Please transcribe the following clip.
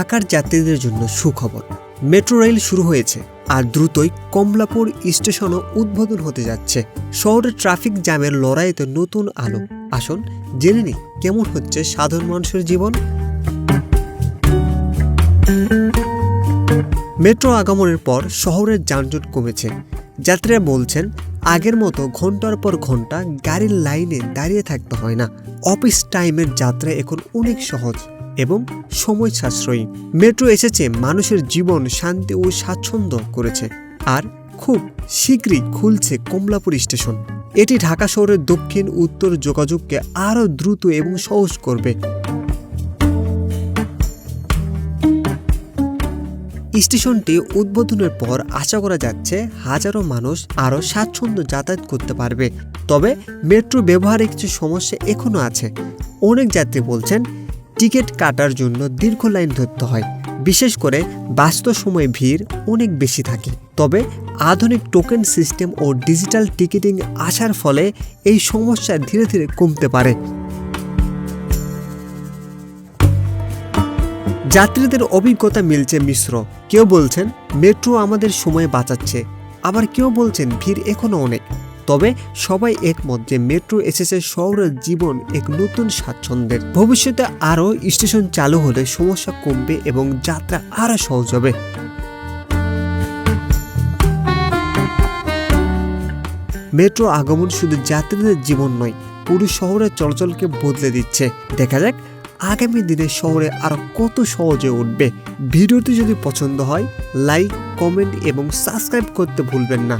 ঢাকার যাত্রীদের জন্য সুখবর। মেট্রো রেল শুরু হয়েছে আর দ্রুতই কমলাপুর স্টেশনও উদ্বোধন হতে যাচ্ছে। শহরের ট্রাফিক জ্যামের লড়াইতে নতুন আলো। আসুন জেনে নিই কেমন হচ্ছে সাধারণ মানুষের জীবন। মেট্রো আগমনের পর শহরের যানজট কমেছে। যাত্রীরা বলছেন আগের মতো ঘন্টার পর ঘন্টা গাড়ির লাইনে দাঁড়িয়ে থাকতে হয় না। অফিস টাইমের যাত্রা এখন অনেক সহজ এবং সময় সাশ্রয়ী। মেট্রো এসেছে মানুষের জীবন শান্তি ও স্বাচ্ছন্দ্য করেছে। আর খুব শীঘ্রই খুলছে কমলাপুর স্টেশন। এটি ঢাকা শহরের দক্ষিণ উত্তর যোগাযোগকে আরও দ্রুত এবং সহজ করবে। স্টেশনটি উদ্বোধনের পর আশা করা যাচ্ছে হাজারো মানুষ আরও স্বাচ্ছন্দ্য যাতায়াত করতে পারবে। তবে মেট্রো ব্যবহারে কিছু সমস্যা এখনও আছে। অনেক যাত্রী বলছেন টিকিট কাটার জন্য দীর্ঘ লাইন ধরতে হয়, বিশেষ করে বাস্তব সময়ে ভিড় অনেক বেশি থাকে। তবে আধুনিক টোকেন সিস্টেম ও ডিজিটাল টিকিটিং আসার ফলে এই সমস্যা ধীরে ধীরে কমতে পারে। যাত্রীদের অভিজ্ঞতা মিলছে মিশ্র। কেউ বলছেন মেট্রো আমাদের সময় বাঁচাচ্ছে, আবার কেউ বলছেন ভিড় এখনো অনেক। তবে সবাই একমত যে মেট্রো এসেছে শহরের জীবন এক নতুন স্বাচ্ছন্দ্যের। ভবিষ্যতে আরও স্টেশন চালু হলে সমস্যা কমবে এবং যাত্রা আরও সহজ হবে। মেট্রো আগমন শুধু যাত্রীদের জীবন নয়, পুরো শহরের চলাচলকে বদলে দিচ্ছে। দেখা যাক আগামী দিনে শহরে আরও কত সহজে উঠবে। ভিডিওটি যদি পছন্দ হয় লাইক, কমেন্ট এবং সাবস্ক্রাইব করতে ভুলবেন না।